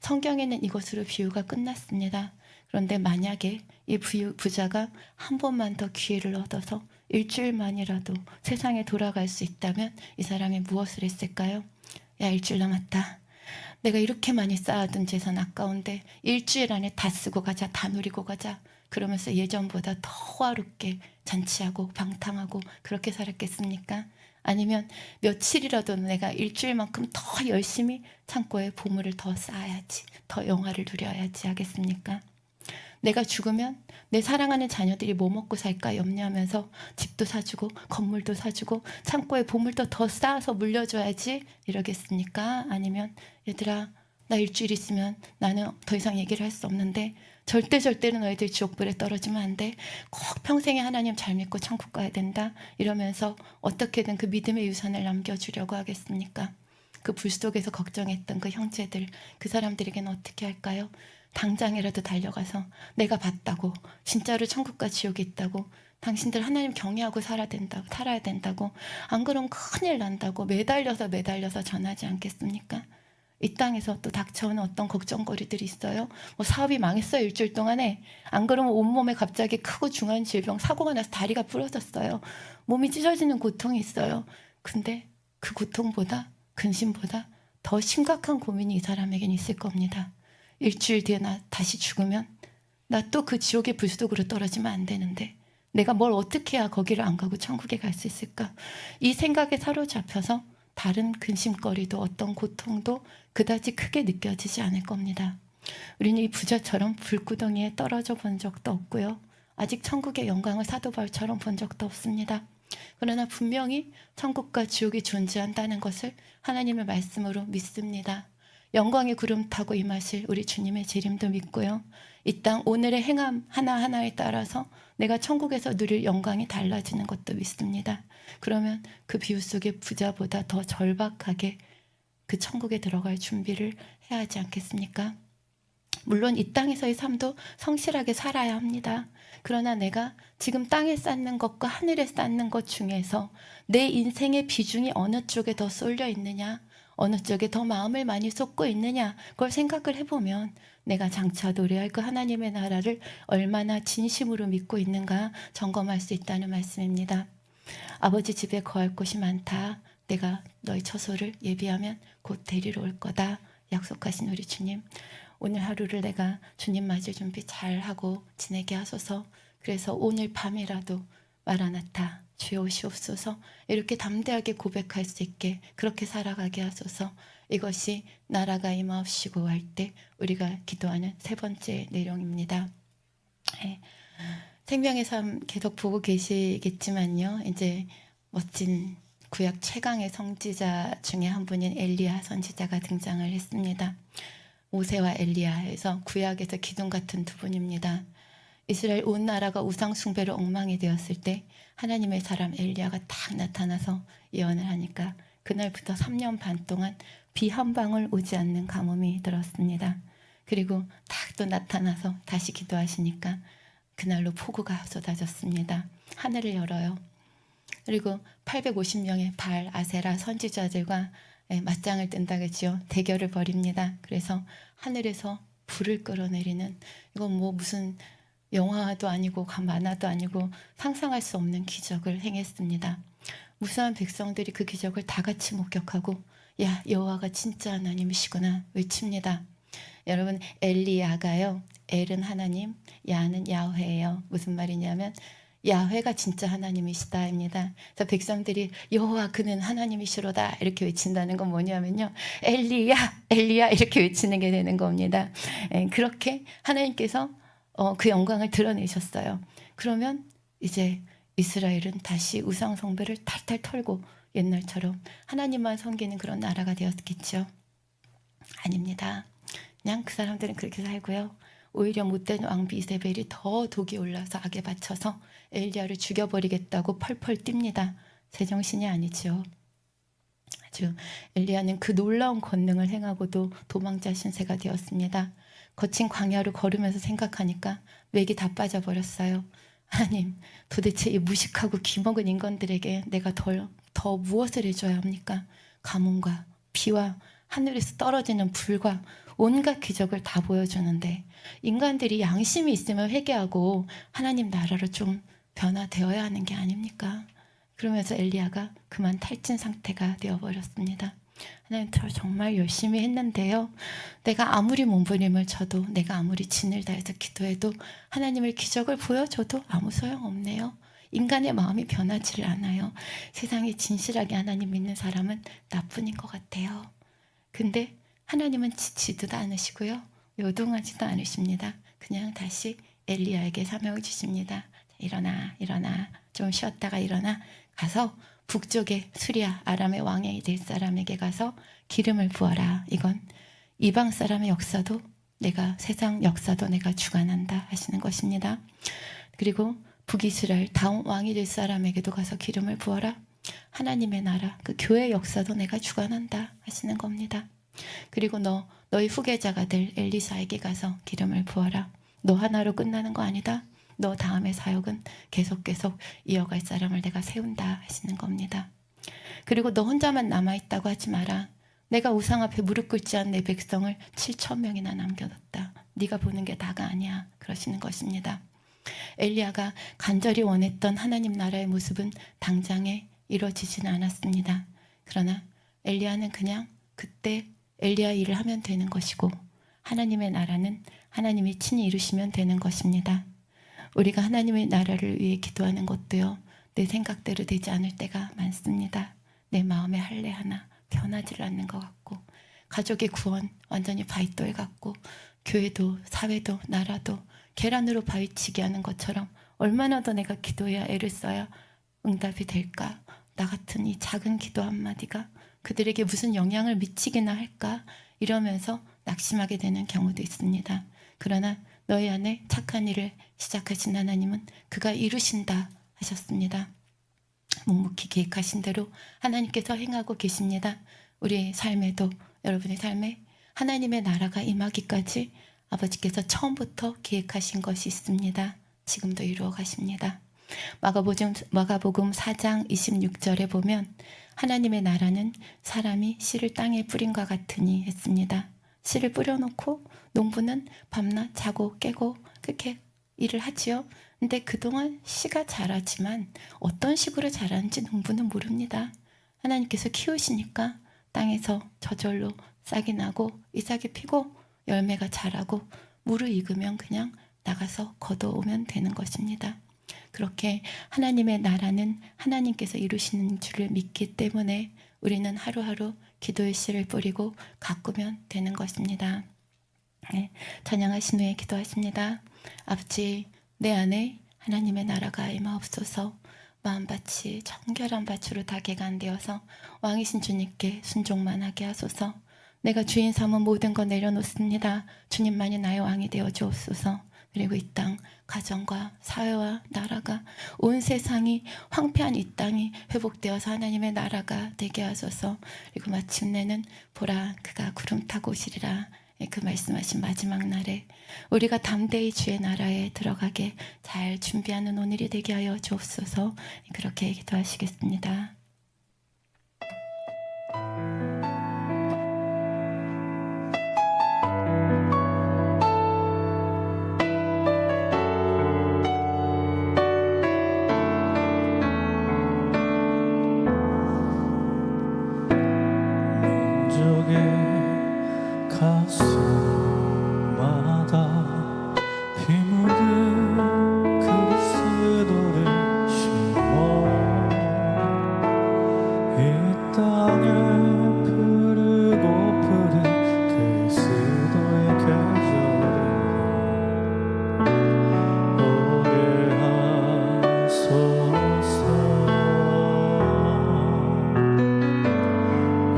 성경에는 이것으로 비유가 끝났습니다. 그런데 만약에 이 부자가 한 번만 더 기회를 얻어서 일주일만이라도 세상에 돌아갈 수 있다면 이 사람이 무엇을 했을까요? 야, 일주일 남았다. 내가 이렇게 많이 쌓아둔 재산 아까운데 일주일 안에 다 쓰고 가자, 다 누리고 가자. 그러면서 예전보다 더 호화롭게 잔치하고 방탕하고 그렇게 살았겠습니까? 아니면 며칠이라도 내가 일주일만큼 더 열심히 창고에 보물을 더 쌓아야지, 더 영화를 누려야지 하겠습니까? 내가 죽으면 내 사랑하는 자녀들이 뭐 먹고 살까 염려하면서 집도 사주고 건물도 사주고 창고에 보물도 더 쌓아서 물려줘야지 이러겠습니까? 아니면 얘들아 나 일주일 있으면 나는 더 이상 얘기를 할 수 없는데 절대로 너희들 지옥불에 떨어지면 안 돼. 꼭 평생에 하나님 잘 믿고 천국 가야 된다. 이러면서 어떻게든 그 믿음의 유산을 남겨주려고 하겠습니까? 그 불 속에서 걱정했던 그 형제들, 그 사람들에게는 어떻게 할까요? 당장이라도 달려가서 내가 봤다고, 진짜로 천국과 지옥이 있다고, 당신들 하나님 경외하고 살아야 된다고, 안 그러면 큰일 난다고 매달려서 전하지 않겠습니까? 이 땅에서 또 닥쳐오는 어떤 걱정거리들이 있어요. 뭐 사업이 망했어요, 일주일 동안에. 안 그러면 온몸에 갑자기 크고 중한 질병, 사고가 나서 다리가 부러졌어요. 몸이 찢어지는 고통이 있어요. 근데 그 고통보다, 근심보다 더 심각한 고민이 이 사람에겐 있을 겁니다. 일주일 뒤에 나 다시 죽으면 나 또 그 지옥의 불 속으로 떨어지면 안 되는데 내가 뭘 어떻게 해야 거기를 안 가고 천국에 갈 수 있을까? 이 생각에 사로잡혀서 다른 근심거리도 어떤 고통도 그다지 크게 느껴지지 않을 겁니다. 우리는 이 부자처럼 불구덩이에 떨어져 본 적도 없고요. 아직 천국의 영광을 사도 바울처럼 본 적도 없습니다. 그러나 분명히 천국과 지옥이 존재한다는 것을 하나님의 말씀으로 믿습니다. 영광의 구름 타고 임하실 우리 주님의 재림도 믿고요. 이 땅 오늘의 행함 하나하나에 따라서 내가 천국에서 누릴 영광이 달라지는 것도 믿습니다. 그러면 그 비유 속의 부자보다 더 절박하게 그 천국에 들어갈 준비를 해야 하지 않겠습니까? 물론 이 땅에서의 삶도 성실하게 살아야 합니다. 그러나 내가 지금 땅에 쌓는 것과 하늘에 쌓는 것 중에서 내 인생의 비중이 어느 쪽에 더 쏠려 있느냐, 어느 쪽에 더 마음을 많이 쏟고 있느냐, 그걸 생각을 해보면 내가 장차 노래할 그 하나님의 나라를 얼마나 진심으로 믿고 있는가 점검할 수 있다는 말씀입니다. 아버지 집에 거할 곳이 많다. 내가 너희 처소를 예비하면 곧 데리러 올 거다 약속하신 우리 주님, 오늘 하루를 내가 주님 맞을 준비 잘 하고 지내게 하소서. 그래서 오늘 밤이라도 마라나타 주여 오시옵소서 이렇게 담대하게 고백할 수 있게 그렇게 살아가게 하소서. 이것이 나라가 임하옵시고 할 때 우리가 기도하는 세 번째 내용입니다. 네. 생명의 삶 계속 보고 계시겠지만요, 이제 멋진 구약 최강의 선지자 중에 한 분인 엘리야 선지자가 등장을 했습니다. 모세와 엘리야에서 구약에서 기둥 같은 두 분입니다. 이스라엘 온 나라가 우상 숭배로 엉망이 되었을 때 하나님의 사람 엘리야가 딱 나타나서 예언을 하니까 그날부터 3년 반 동안 비 한 방울 오지 않는 가뭄이 들었습니다. 그리고 딱 또 나타나서 다시 기도하시니까 그날로 폭우가 쏟아졌습니다. 하늘을 열어요. 그리고 850명의 발 아세라 선지자들과 맞짱을 뜬다겠지요. 대결을 벌입니다. 그래서 하늘에서 불을 끌어내리는, 이건 뭐 무슨 영화도 아니고 만화도 아니고 상상할 수 없는 기적을 행했습니다. 무수한 백성들이 그 기적을 다 같이 목격하고 야, 여호와가 진짜 하나님이시구나 외칩니다. 여러분, 엘리야가요, 엘은 하나님, 야는 야훼예요. 무슨 말이냐면 야훼가 진짜 하나님이시다입니다. 그래서 백성들이 여호와 그는 하나님이시로다 이렇게 외친다는 건 뭐냐면요, 엘리야 엘리야 이렇게 외치는 게 되는 겁니다. 그렇게 하나님께서 그 영광을 드러내셨어요. 그러면 이제 이스라엘은 다시 우상 숭배를 탈탈 털고 옛날처럼 하나님만 섬기는 그런 나라가 되었겠죠? 아닙니다. 그냥 그 사람들은 그렇게 살고요. 오히려 못된 왕 이세벨이 더 독이 올라서 악에 받쳐서 엘리야를 죽여버리겠다고 펄펄 뜁니다. 제정신이 아니죠. 아주 엘리야는 그 놀라운 권능을 행하고도 도망자 신세가 되었습니다. 거친 광야를 걸으면서 생각하니까 맥이 다 빠져버렸어요. 하나님, 도대체 이 무식하고 기먹은 인간들에게 내가 더 무엇을 해줘야 합니까? 가뭄과 비와 하늘에서 떨어지는 불과 온갖 기적을 다 보여주는데 인간들이 양심이 있으면 회개하고 하나님 나라로 좀 변화되어야 하는 게 아닙니까? 그러면서 엘리야가 그만 탈진 상태가 되어버렸습니다. 하나님, 저 정말 열심히 했는데요, 내가 아무리 몸부림을 쳐도 내가 아무리 진을 다해서 기도해도 하나님을 기적을 보여줘도 아무 소용없네요. 인간의 마음이 변하지를 않아요. 세상에 진실하게 하나님 믿는 사람은 나뿐인 것 같아요. 근데 하나님은 지치지도 않으시고요, 요동하지도 않으십니다. 그냥 다시 엘리야에게 사명을 주십니다. 일어나 일어나, 좀 쉬었다가 일어나 가서 북쪽의 수리아 아람의 왕이 될 사람에게 가서 기름을 부어라. 이건 이방 사람의 역사도 내가, 세상 역사도 내가 주관한다 하시는 것입니다. 그리고 북이스라엘 다음 왕이 될 사람에게도 가서 기름을 부어라. 하나님의 나라, 그 교회 역사도 내가 주관한다 하시는 겁니다. 그리고 너희 후계자가 될 엘리사에게 가서 기름을 부어라. 너 하나로 끝나는 거 아니다. 너 다음의 사역은 계속 이어갈 사람을 내가 세운다 하시는 겁니다. 그리고 너 혼자만 남아있다고 하지 마라. 내가 우상 앞에 무릎 꿇지 않은 내 백성을 7,000명이나 남겨뒀다. 네가 보는 게 다가 아니야 그러시는 것입니다. 엘리야가 간절히 원했던 하나님 나라의 모습은 당장에 이루어지지는 않았습니다. 그러나 엘리야는 그냥 그때 엘리야 일을 하면 되는 것이고 하나님의 나라는 하나님이 친히 이루시면 되는 것입니다. 우리가 하나님의 나라를 위해 기도하는 것도요, 내 생각대로 되지 않을 때가 많습니다. 내 마음의 할례 하나 변하지 않는 것 같고, 가족의 구원 완전히 바위돌 같고, 교회도 사회도 나라도 계란으로 바위치기 하는 것처럼 얼마나 더 내가 기도해야 애를 써야 응답이 될까? 나 같은 이 작은 기도 한마디가 그들에게 무슨 영향을 미치기나 할까? 이러면서 낙심하게 되는 경우도 있습니다. 그러나 너희 안에 착한 일을 시작하신 하나님은 그가 이루신다 하셨습니다. 묵묵히 계획하신 대로 하나님께서 행하고 계십니다. 우리의 삶에도, 여러분의 삶에 하나님의 나라가 임하기까지 아버지께서 처음부터 계획하신 것이 있습니다. 지금도 이루어 가십니다. 마가복음 4장 26절에 보면 하나님의 나라는 사람이 씨를 땅에 뿌린과 같으니 했습니다. 씨를 뿌려놓고 농부는 밤낮 자고 깨고 그렇게 일을 하지요. 근데 그동안 씨가 자라지만 어떤 식으로 자라는지 농부는 모릅니다. 하나님께서 키우시니까 땅에서 저절로 싹이 나고 이 싹이 피고 열매가 자라고 물을 익으면 그냥 나가서 걷어오면 되는 것입니다. 그렇게 하나님의 나라는 하나님께서 이루시는 줄을 믿기 때문에 우리는 하루하루 기도의 씨를 뿌리고 가꾸면 되는 것입니다. 네, 찬양하신 후에 기도하십니다. 아버지, 내 안에 하나님의 나라가 임하옵소서. 마음밭이 정결한 밭으로 다 개간되어서 왕이신 주님께 순종만 하게 하소서. 내가 주인 삼은 모든 거 내려놓습니다. 주님만이 나의 왕이 되어 주옵소서. 그리고 이 땅, 가정과 사회와 나라가, 온 세상이, 황폐한 이 땅이 회복되어서 하나님의 나라가 되게 하소서. 그리고 마침내는 보라, 그가 구름 타고 오시리라. 그 말씀하신 마지막 날에 우리가 담대히 주의 나라에 들어가게 잘 준비하는 오늘이 되게 하여 주옵소서. 그렇게 기도하시겠습니다. 가슴마다 피 묻은 그리스도를 심어 이 땅에 푸르고 푸른 그리스도의 계절에 오게 하소서.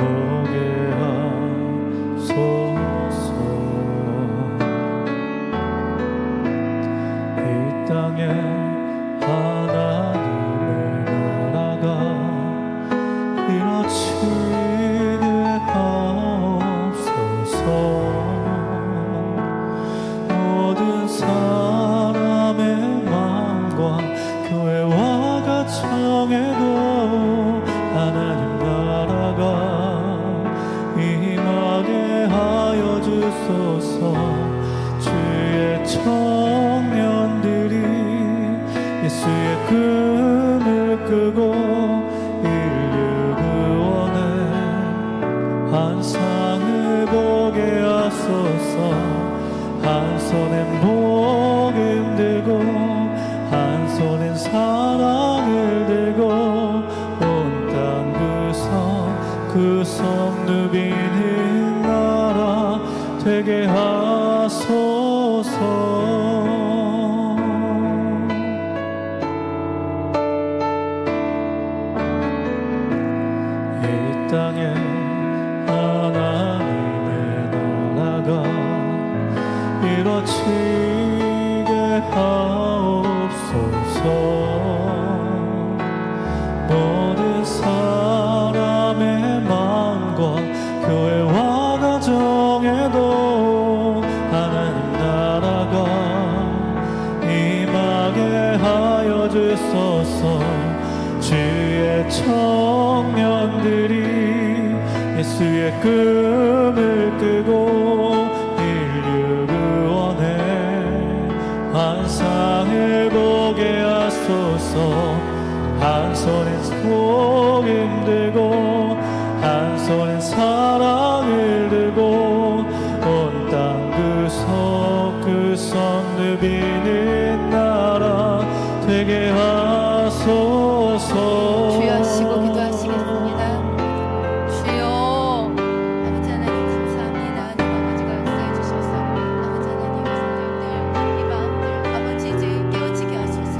오게 하소서. 이 땅에 하나님의 나라가 이루어지게 하옵소서. 모든 사람의 마음과 교회와 가정에도 하나님 나라가 임하게 하여 주소서. 주의 청년들이 예수의 꿈을 끄고 인류 구원의 환상을 보게 하소서. 한 손엔 복음 들고 한 손엔 사랑을 들고 온 땅 구석 누비는 나라 되게 하소서. 이 땅에 하나님의 나라가 이루어지게 하옵소서. 모든 사람의 마음과 교회와 가정에도 하나님 나라가 임하게 하여 주소서. 주의 청년들이 예수의 꿈을 끄고 인류 구원의 환상을 보게 하소서. 한 손엔 복음 들고 한 손엔 사랑을 들고 온 땅 구석 누비는 나라 되게 하소서. 주여 하시고 기도하시겠습니다. 주여, 아버지 하나님 감사합니다. 하나님 아버지가 역사해 주셔서 아버지 하나님 성령들 이 마음들 아버지 이제 깨어지게 하소서.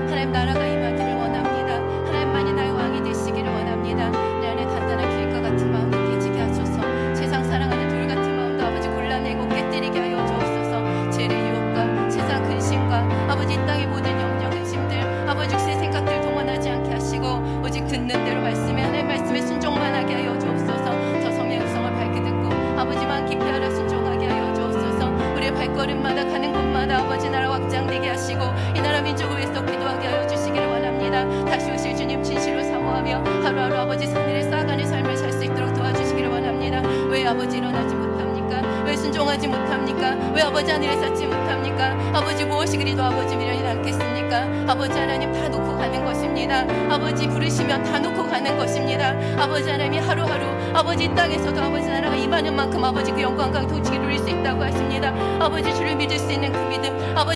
하나님 나라가 임하기를 원합니다. 하나님만이 나의 왕이 되시기를 원합니다. 내 안에 단단한 길가 같은 마음을 깨지게 하소서. 세상 사랑하는 돌 같은 마음도 아버지 골라내고 깨뜨리게 하여 주옵소서. 죄의 유혹과 세상 근심과 아버지 이 땅의 모든 염려 근심들 아버지 육세 생각들 동원하지 않게 하시고 오직 듣는 대로 말씀에 하나님 말씀에 순종만 하게 하여 주옵소서. 저 성령의 음성을 밝게 듣고 아버지만 깊이 알아 순종하게 하여 주옵소서. 우리의 발걸음마다 가는 곳마다 아버지 나라 확장되게 하시고 이 나라 민족을 위해서 기도하게 하여 주시기를 원합니다. 다시 오실 주님 진실로 사모하며 하루하루 아버지 하늘에 쌓아가는 삶을 살 수 있도록 도와주시기를 원합니다. 왜 아버지 일어나지 못합니까? 왜 순종하지 못합니까? 왜 아버지 하늘에 쌓지 못합니까? 않겠습니까? 아버지 무엇이 그리도 아버지 미련이 않겠습니까? 아버지 하나님 다 놓고 가는 것입니다. 아버지 부르시면 다 놓고 가는 것입니다. 아버지 하나님이 하루하루 아버지 이 땅에서도 아버지 나라가 임하는 만큼 아버지 그 영광과 통치를 누릴 수 있다고 하십니다. 아버지 주를 믿을 수 있는 그 믿음, 아버지